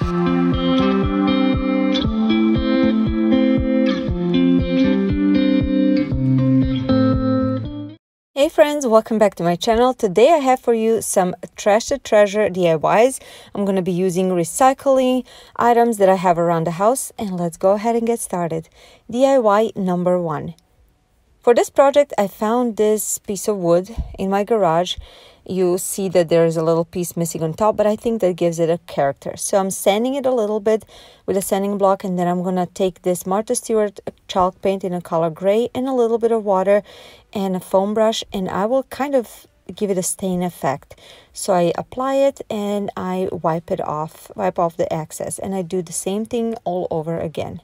Hey friends, welcome back to my channel. Today I have for you some trash to treasure DIYs. I'm going to be using recycling items that I have around the house, and let's go ahead and get started. DIY number 1. For this project, I found this piece of wood in my garage. You see that there is a little piece missing on top, but I think that gives it a character. So I'm sanding it a little bit with a sanding block, and then I'm going to take this Martha Stewart chalk paint in a color gray and a little bit of water and a foam brush, and I will kind of give it a stain effect. So I apply it and I wipe off the excess, and I do the same thing all over again,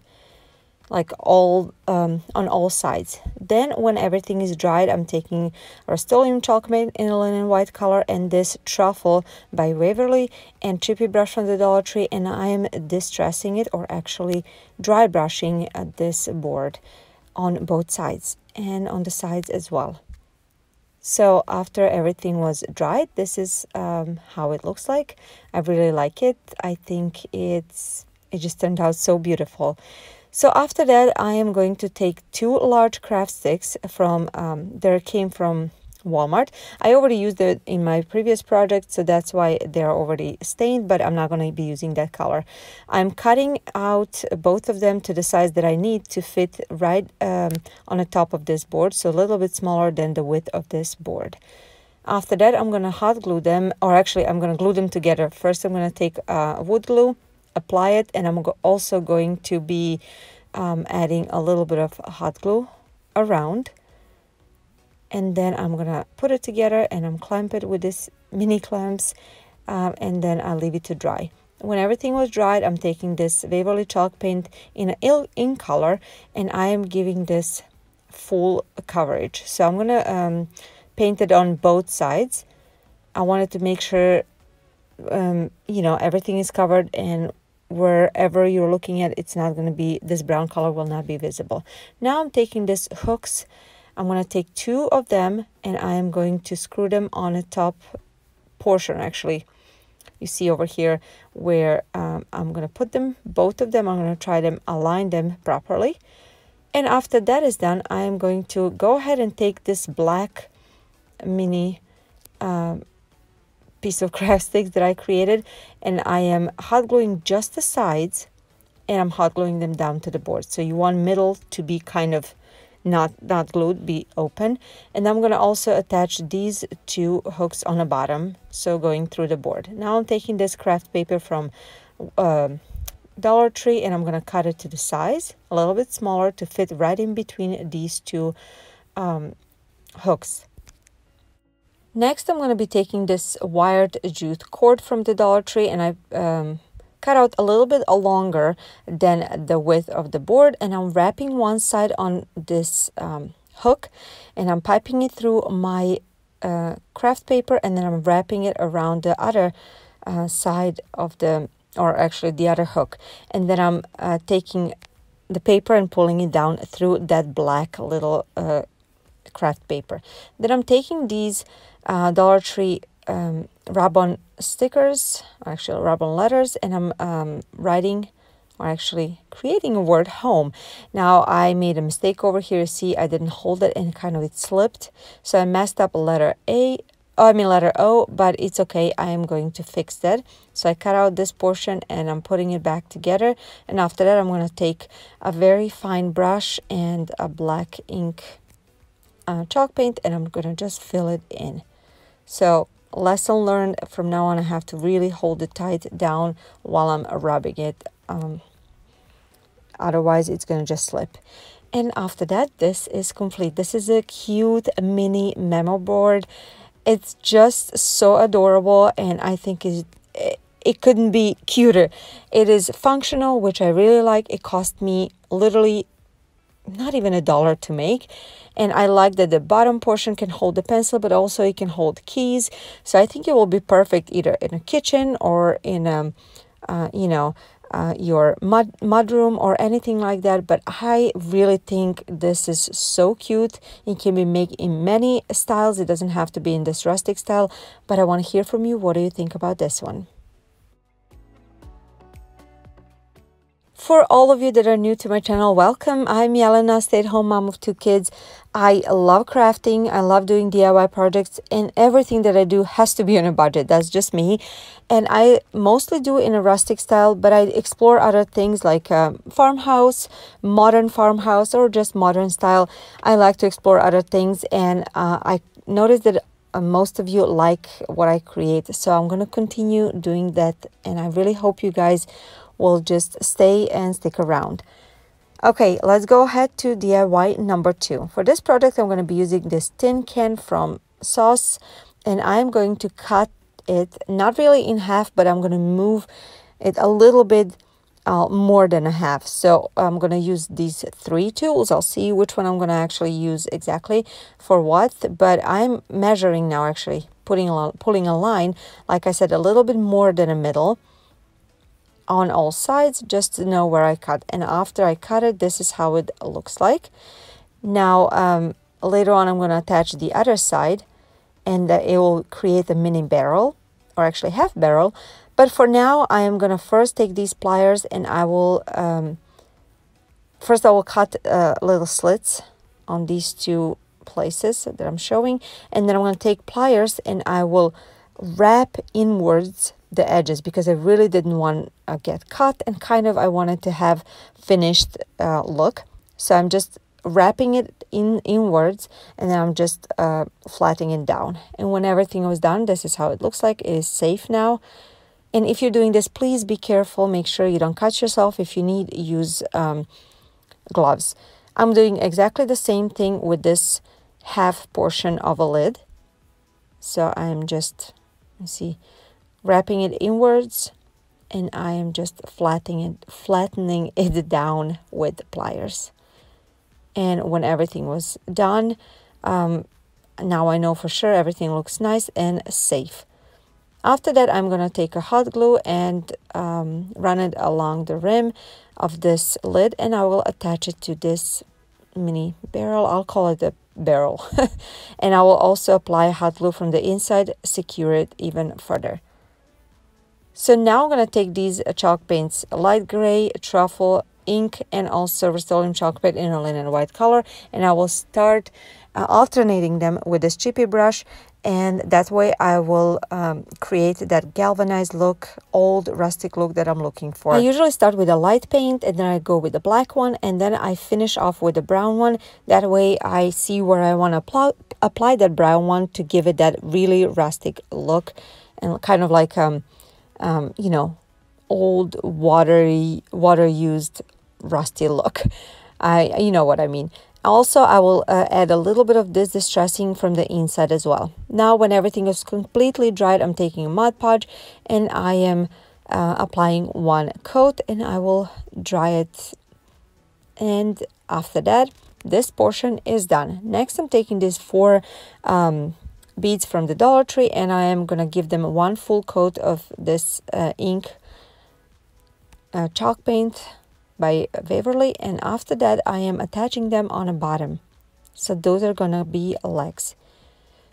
like all on all sides. Then when everything is dried, I'm taking Rust-Oleum chalk paint in a linen white color and this Truffle by Waverly and chippy brush from the Dollar Tree, and I am distressing it, or actually dry brushing this board on both sides and on the sides as well. So after everything was dried, this is how it looks like. I really like it. I think it just turned out so beautiful. So after that, I am going to take 2 large craft sticks from, they came from Walmart. I already used it in my previous project, so that's why they're already stained, but I'm not going to be using that color. I'm cutting out both of them to the size that I need to fit right on the top of this board, so a little bit smaller than the width of this board. After that, I'm going to hot glue them, or actually I'm going to glue them together. First, I'm going to take wood glue, apply it, and I'm also going to be adding a little bit of hot glue around, and then I'm gonna put it together and I'm clamp it with this mini clamps, and then I'll leave it to dry. When everything was dried, I'm taking this Waverly chalk paint in an ink color, and I am giving this full coverage. So I'm gonna paint it on both sides. I wanted to make sure you know, everything is covered, and wherever you're looking at, it's not going to be, this brown color will not be visible. Now I'm taking these hooks. I'm going to take 2 of them, and I am going to screw them on the top portion. Actually, you see over here where I'm going to put them, both of them. I'm going to try them, align them properly. And after that is done, I am going to go ahead and take this black mini piece of craft sticks that I created, and I am hot gluing just the sides, and I'm hot gluing them down to the board. So you want middle to be kind of not glued, be open. And I'm going to also attach these 2 hooks on the bottom, so going through the board. Now I'm taking this craft paper from Dollar Tree, and I'm going to cut it to the size a little bit smaller to fit right in between these 2 hooks. Next, I'm going to be taking this wired jute cord from the Dollar Tree, and I cut out a little bit longer than the width of the board, and I'm wrapping one side on this hook, and I'm piping it through my craft paper, and then I'm wrapping it around the other side of the, or actually the other hook, and then I'm taking the paper and pulling it down through that black little craft paper. Then I'm taking these Dollar Tree rub-on stickers, or actually rub-on letters, and I'm writing, or actually creating a word home. Now I made a mistake over here. See, I didn't hold it and kind of it slipped, so I messed up letter letter O, but it's okay. I am going to fix that. So I cut out this portion and I'm putting it back together, and after that I'm going to take a very fine brush and a black ink chalk paint, and I'm going to just fill it in. So lesson learned, from now on I have to really hold it tight down while I'm rubbing it, otherwise it's going to just slip. And after that, this is complete. This is a cute mini memo board. It's just so adorable, and I think it couldn't be cuter. It is functional, which I really like. It cost me literally not even $1 to make, and I like that the bottom portion can hold the pencil, but also it can hold keys. So I think it will be perfect either in a kitchen or in a your mud room or anything like that. But I really think this is so cute. It can be made in many styles. It doesn't have to be in this rustic style, but I want to hear from you. What do you think about this one? For all of you that are new to my channel, welcome. I'm Jelena, stay-at-home mom of 2 kids. I love crafting, I love doing DIY projects, and everything that I do has to be on a budget. That's just me. And I mostly do it in a rustic style, but I explore other things like farmhouse, modern farmhouse, or just modern style. I like to explore other things, and I noticed that most of you like what I create, so I'm going to continue doing that, and I really hope you guys will just stay and stick around. Okay, let's go ahead to DIY number 2. For this project, I'm going to be using this tin can from Sauce, and I'm going to cut it not really in half, but I'm going to move it a little bit more than a half. So I'm going to use these 3 tools. I'll see which one I'm going to actually use exactly for what, but I'm measuring now, actually pulling a line, like I said, a little bit more than a middle on all sides, just to know where I cut. And after I cut it, this is how it looks like. Now later on I'm going to attach the other side, and it will create a mini barrel, or actually half barrel. But for now I am going to first take these pliers, and I will first I will cut little slits on these 2 places that I'm showing, and then I'm going to take pliers and I will wrap inwards the edges, because I really didn't want to get cut, and kind of I wanted to have finished look. So I'm just wrapping it inwards, and then I'm just flattening it down. And when everything was done, this is how it looks like. It is safe now. And if you're doing this, please be careful. Make sure you don't cut yourself. If you need, use gloves. I'm doing exactly the same thing with this half portion of a lid. So I'm just, let's see, wrapping it inwards, and I am just flattening it down with pliers. And when everything was done, now I know for sure everything looks nice and safe. After that, I'm going to take a hot glue and run it along the rim of this lid, and I will attach it to this mini barrel. I'll call it a barrel. And I will also apply hot glue from the inside, secure it even further. So now I'm going to take these chalk paints, light gray, truffle, ink, and also Rust-Oleum chalk paint in a linen white color, and I will start alternating them with this chippy brush, and that way I will create that galvanized look, old rustic look that I'm looking for. I usually start with a light paint, and then I go with the black one, and then I finish off with the brown one. That way I see where I want to apply that brown one to give it that really rustic look, and kind of like you know, old water used rusty look. You know what I mean. Also, I will add a little bit of this distressing from the inside as well. Now when everything is completely dried, I'm taking a Mod Podge, and I am applying 1 coat, and I will dry it. And after that, this portion is done. Next, I'm taking these 4 beads from the Dollar Tree, and I am going to give them 1 full coat of this ink chalk paint by Waverly, and after that I am attaching them on the bottom. So those are going to be legs.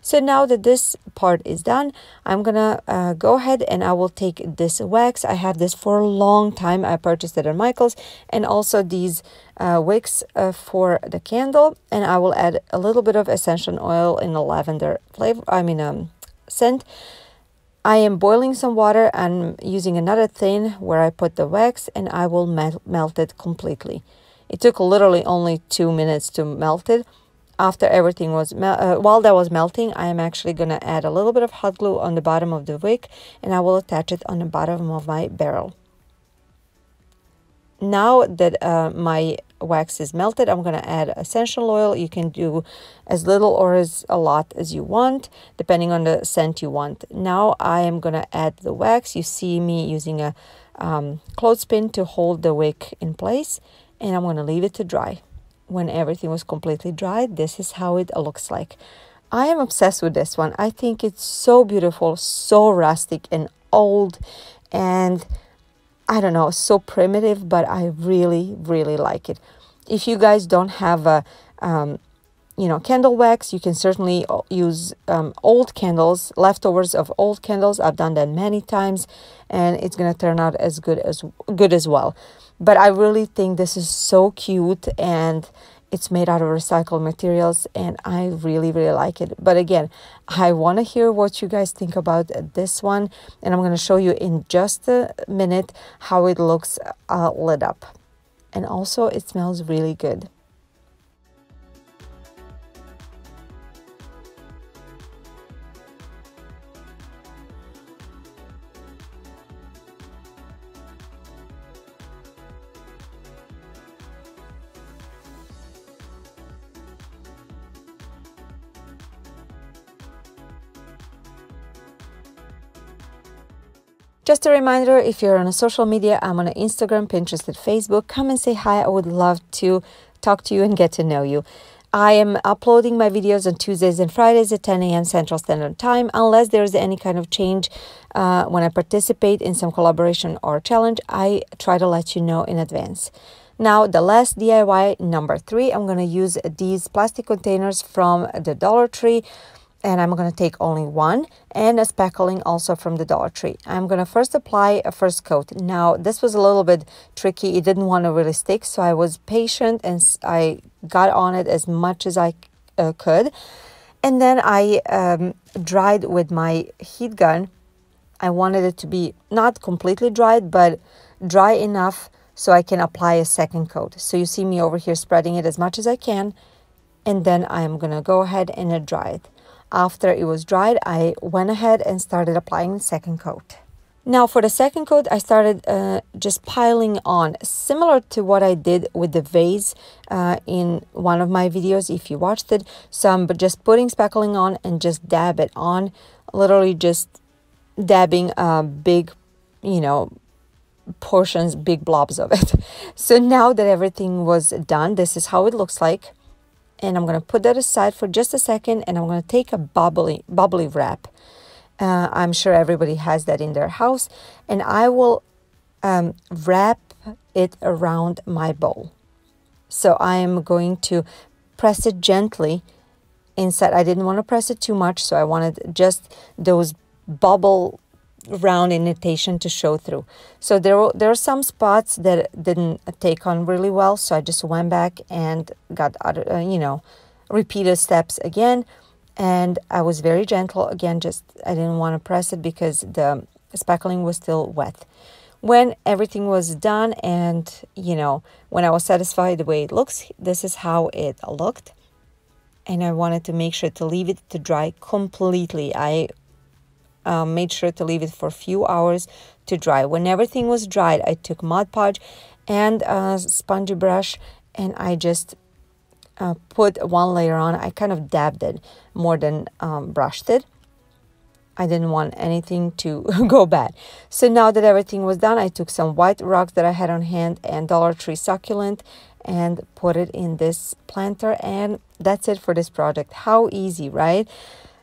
So now that this part is done, I'm gonna go ahead and I will take this wax. I have this for a long time. I purchased it at Michael's, and also these wicks for the candle, and I will add a little bit of essential oil in a lavender flavor, scent. I am boiling some water and using another tin where I put the wax, and I will melt it completely. It took literally only 2 minutes to melt it. After everything was while that was melting, I am actually going to add a little bit of hot glue on the bottom of the wick, and I will attach it on the bottom of my barrel. Now that my wax is melted, I'm going to add essential oil. You can do as little or as a lot as you want, depending on the scent you want. Now I am going to add the wax. You see me using a clothespin to hold the wick in place, and I'm going to leave it to dry. When everything was completely dry, this is how it looks like. I am obsessed with this one. I think it's so beautiful, so rustic and old, and I don't know, so primitive, but I really, really like it. If you guys don't have a candle wax. You can certainly use old candles, leftovers of old candles. I've done that many times, and it's gonna turn out as good as well. But I really think this is so cute, and it's made out of recycled materials, and I really, really like it. But again, I want to hear what you guys think about this one, and I'm going to show you in just a minute how it looks lit up. And also, it smells really good. Just a reminder, if you're on a social media, I'm on Instagram, Pinterest, and Facebook. Come and say hi. I would love to talk to you and get to know you. I am uploading my videos on Tuesdays and Fridays at 10 a.m. Central Standard Time. Unless there's any kind of change when I participate in some collaboration or challenge, I try to let you know in advance. Now, the last DIY, number 3, I'm going to use these plastic containers from the Dollar Tree. And I'm going to take only one, and a spackling also from the Dollar Tree. I'm going to first apply a first coat. Now, this was a little bit tricky. It didn't want to really stick, so I was patient and I got on it as much as I could. And then I dried with my heat gun. I wanted it to be not completely dried, but dry enough so I can apply a second coat. So you see me over here spreading it as much as I can, and then I'm going to go ahead and dry it. After it was dried, I went ahead and started applying the second coat. Now for the second coat, I started just piling on, similar to what I did with the vase in one of my videos, if you watched it. So I'm just putting spackling on and just dab it on, literally just dabbing big, portions, big blobs of it. So now that everything was done, this is how it looks like. And I'm going to put that aside for just a second, and I'm going to take a bubbly wrap. I'm sure everybody has that in their house. And I will wrap it around my bowl. So I am going to press it gently inside. I didn't want to press it too much, so I wanted just those bubble round indentation to show through. So there are some spots that didn't take on really well, so I just went back and got other repeated steps again, and I was very gentle again. Just I didn't want to press it because the spackling was still wet. When everything was done, and when I was satisfied the way it looks, this is how it looked. And I wanted to make sure to leave it to dry completely. I made sure to leave it for a few hours to dry. When everything was dried, I took Mod Podge and a spongy brush, and I just put one layer on. I kind of dabbed it more than brushed it. I didn't want anything to go bad. So now that everything was done, I took some white rocks that I had on hand and Dollar Tree succulent and put it in this planter, and that's it for this project. How easy, right?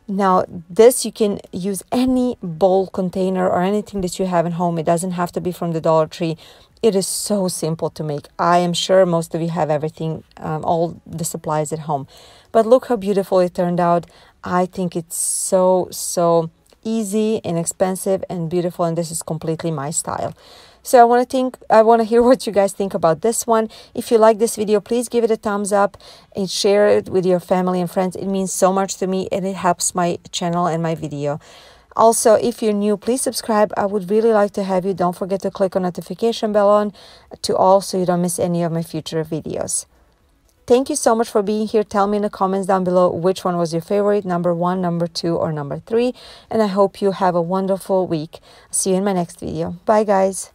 Now, this you can use any bowl container or anything that you have at home. It doesn't have to be from the Dollar Tree. It is so simple to make. I am sure most of you have everything, all the supplies at home. But look how beautiful it turned out. I think it's so easy, inexpensive, and beautiful, and this is completely my style. So I want to hear what you guys think about this one. If you like this video, please give it a thumbs up and share it with your family and friends. It means so much to me, and it helps my channel and my video. Also, if you're new, please subscribe. I would really like to have you. Don't forget to click on notification bell on to all so you don't miss any of my future videos. Thank you so much for being here. Tell me in the comments down below which one was your favorite, number 1, number 2, or number 3. And I hope you have a wonderful week. See you in my next video. Bye, guys.